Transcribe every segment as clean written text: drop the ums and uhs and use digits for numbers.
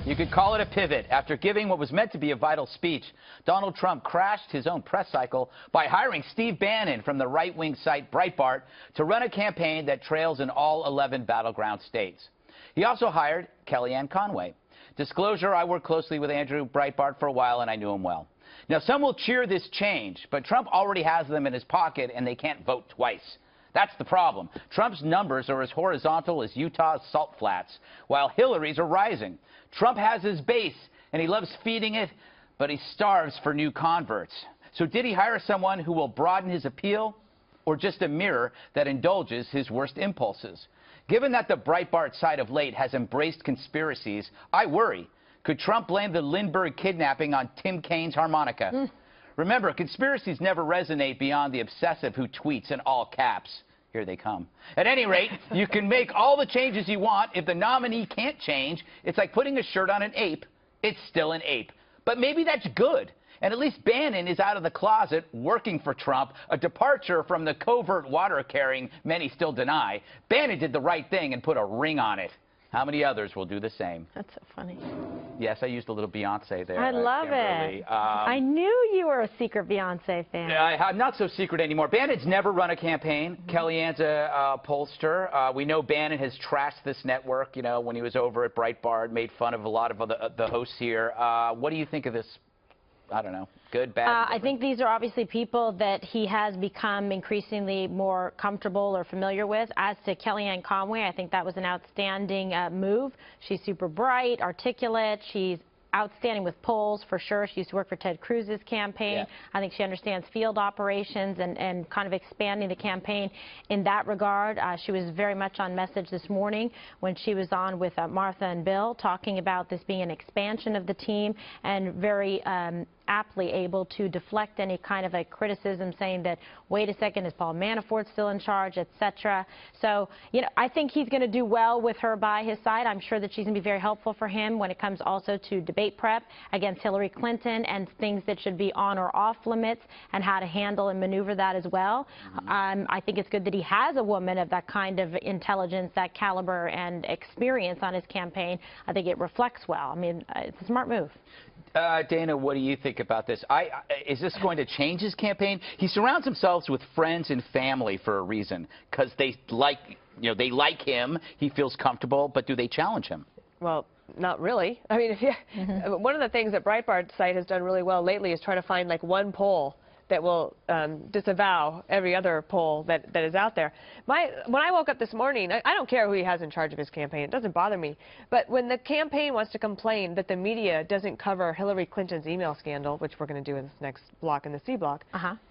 You could call it a pivot. After giving what was meant to be a vital speech, Donald Trump crashed his own press cycle by hiring Steve Bannon from the right-wing site Breitbart to run a campaign that trails in all 11 battleground states. He also hired Kellyanne Conway. Disclosure, I worked closely with Andrew Breitbart for a while, and I knew him well. Now, some will cheer this change, but Trump already has them in his pocket, and they can't vote twice. That's the problem. Trump's numbers are as horizontal as Utah's salt flats, while Hillary's are rising. Trump has his base, and he loves feeding it, but he starves for new converts. So did he hire someone who will broaden his appeal, or just a mirror that indulges his worst impulses? Given that the Breitbart side of late has embraced conspiracies, I worry. Could Trump blame the Lindbergh kidnapping on Tim Kaine's harmonica? Remember, conspiracies never resonate beyond the obsessive who tweets in all caps. Here they come. At any rate, you can make all the changes you want. If the nominee can't change, it's like putting a shirt on an ape. It's still an ape. But maybe that's good. And at least Bannon is out of the closet working for Trump, a departure from the covert water carrying many still deny. Bannon did the right thing and put a ring on it. How many others will do the same? That's so funny. Yes, I used a little Beyonce there. I love it. I knew you were a secret Beyonce fan. I'm not so secret anymore. Bannon's never run a campaign. Kellyanne's a pollster. We know Bannon has trashed this network, you know, when he was over at Breitbart, made fun of a lot of the hosts here. What do you think of this? I don't know. Good, bad? I think these are obviously people that he has become increasingly more comfortable or familiar with. As to Kellyanne Conway, I think that was an outstanding move. She's super bright, articulate. She's outstanding with polls, for sure. She used to work for Ted Cruz's campaign. Yeah. I think she understands field operations and kind of expanding the campaign in that regard. She was very much on message this morning when she was on with Martha and Bill, talking about this being an expansion of the team, and very aptly able to deflect any kind of a criticism, saying that, wait a second, is Paul Manafort still in charge, etc. So, you know, I think he's going to do well with her by his side. I'm sure that she's going to be very helpful for him when it comes also to debate prep against Hillary Clinton and things that should be on or off limits and how to handle and maneuver that as well. I think it's good that he has a woman of that kind of intelligence, that caliber and experience on his campaign. I think it reflects well. I mean, it's a smart move. Dana, what do you think about this? Is this going to change his campaign? He surrounds himself with friends and family for a reason, because they like him. He feels comfortable, but do they challenge him? Well, not really. I mean, one of the things that Breitbart's site has done really well lately is try to find like one poll that will disavow every other poll that is out there. When I woke up this morning, I don't care who he has in charge of his campaign. It doesn't bother me. But when the campaign wants to complain that the media doesn't cover Hillary Clinton's email scandal, which we're going to do in this next block, in the C block,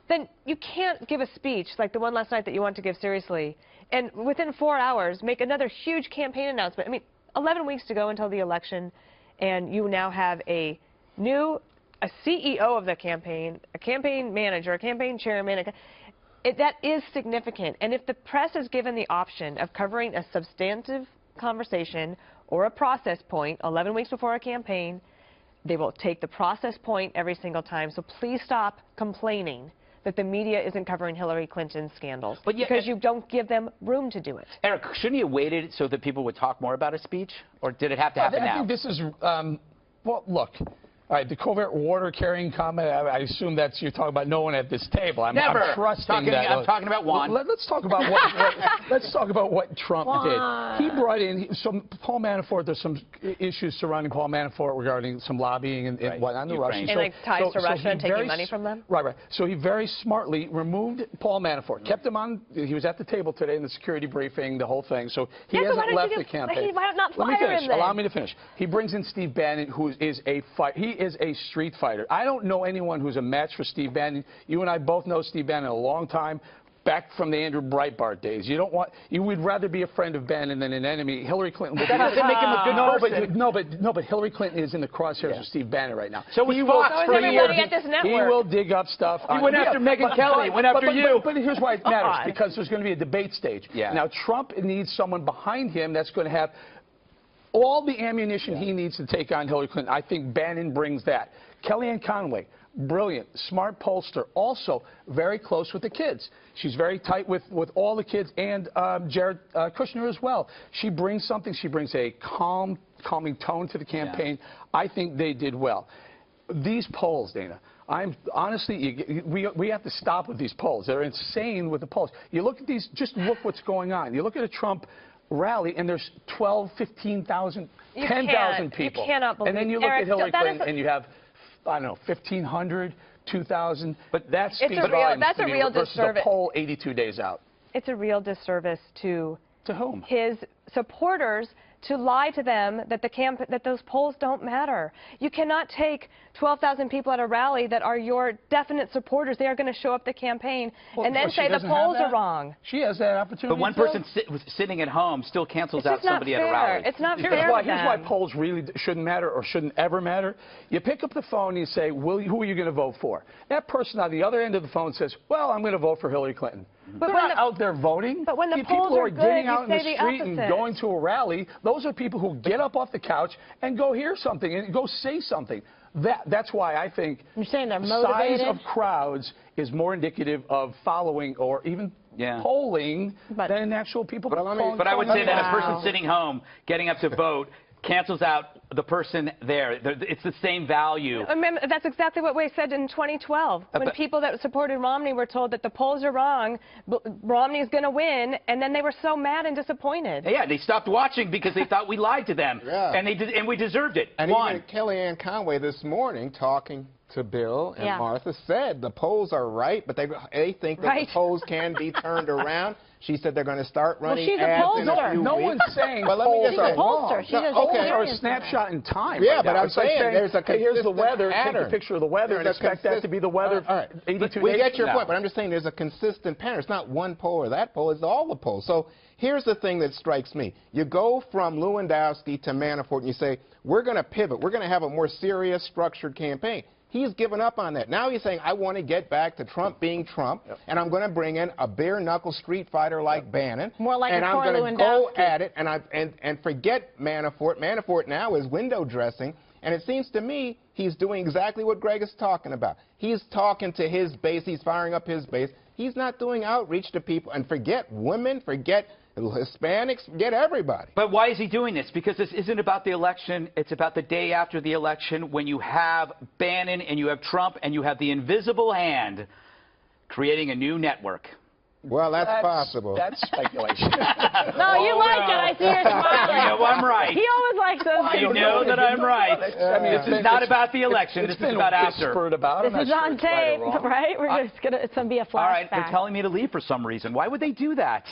then you can't give a speech like the one last night that you want to give seriously, and within 4 hours make another huge campaign announcement. I mean, 11 weeks to go until the election, and you now have a CEO of the campaign, a campaign manager, a campaign chairman. That is significant. And if the press is given the option of covering a substantive conversation or a process point 11 weeks before a campaign, they will take the process point every single time. So please stop complaining that the media isn't covering Hillary Clinton's scandals, because you don't give them room to do it. Eric, shouldn't he have waited so that people would talk more about his speech? Or did it have to happen now? I think this is, well, look. All right, the covert water carrying comment, I assume you're talking about no one at this table. I'm trusting that. I'm talking about Juan. Let's talk about what Trump did. He brought in Paul Manafort. There's some issues surrounding Paul Manafort regarding some lobbying and whatnot. The Russians. And like ties to Russia and taking money from them? Right. So he very smartly removed Paul Manafort, kept him on. He was at the table today in the security briefing, the whole thing. So he hasn't left the campaign. Why not fire Let me finish. him then? Allow me to finish. He brings in Steve Bannon, who is a fight. He is a street fighter. I don't know anyone who's a match for Steve Bannon. You and I both know Steve Bannon a long time, back from the Andrew Breitbart days. You would rather be a friend of Bannon than an enemy. Hillary Clinton would that doesn't make him a good person. But Hillary Clinton is in the crosshairs of Steve Bannon right now. So he will He will dig up stuff. He went after Megyn Kelly. He went after you. But here's why it matters, because there's going to be a debate stage. Now Trump needs someone behind him that's going to have all the ammunition he needs to take on Hillary Clinton. I think Bannon brings that. Kellyanne Conway, brilliant, smart pollster, also very close with the kids. She's very tight with all the kids, and Jared Kushner as well. She brings something. She brings a calming tone to the campaign. Yeah. I think they did well. These polls, Dana, honestly, we have to stop with these polls. They're insane with the polls. You look at these, just look what's going on. You look at a Trump rally, and there's 12, 15,000, 10,000 people. You cannot believe. And then you look at Hillary Clinton, and you have, I don't know, 1,500, 2,000. But that's a real versus disservice. a poll 82 days out. It's a real disservice to whom? His supporters, to lie to them that those polls don't matter. You cannot take 12,000 people at a rally that are your definite supporters. They are going to show up the campaign and then say the polls are wrong. She has that opportunity. But one person sitting at home still cancels out somebody at a rally. It's not fair. Here's why polls really shouldn't matter or shouldn't ever matter. You pick up the phone and you say, who are you going to vote for? That person on the other end of the phone says, well, I'm going to vote for Hillary Clinton. But they're not out there voting. But when the people polls who are are getting out in good, the street and going to a rally, those are people who get up off the couch and go hear something and go say something. That's why I think you're saying they're motivated? Size of crowds is more indicative of following or even polling than actual people. But I would say that a person sitting home getting up to vote cancels out the person there. It's the same value. That's exactly what we said in 2012 when people that supported Romney were told that the polls are wrong, Romney's going to win, and then they were so mad and disappointed. Yeah, they stopped watching because they thought we lied to them, and we deserved it. And even Kellyanne Conway this morning talking to Bill and Martha said the polls are right, but they think that the polls can be turned around. She said they're going to start running ads in a few weeks. No one's saying polls are wrong. Polls are a snapshot in time. Yeah, but I'm saying there's a consistent here's the weather, pattern. take a picture of the weather and expect that to be the weather 82 days We get your from point, but I'm just saying there's a consistent pattern. It's not one poll or that poll, it's all the polls. So here's the thing that strikes me. You go from Lewandowski to Manafort and you say, we're going to pivot. We're going to have a more serious, structured campaign. He's given up on that. Now he's saying, I want to get back to Trump being Trump, and I'm going to bring in a bare-knuckle street fighter like Bannon. More like and I'm going to go at it and forget Manafort. Manafort now is window dressing, and it seems to me he's doing exactly what Greg is talking about. He's talking to his base. He's firing up his base. He's not doing outreach to people. And forget women, forget Hispanics, get everybody. But why is he doing this? Because this isn't about the election. It's about the day after the election when you have Bannon and you have Trump and you have the invisible hand creating a new network. Well, that's possible. That's speculation. No, you like it. I see you're smiling. You know I'm right. He always likes those. You know that I'm right. This is not about the election. This is about after. This is on tape, right? It's going to be a flashback. All right, they're telling me to leave for some reason. Why would they do that?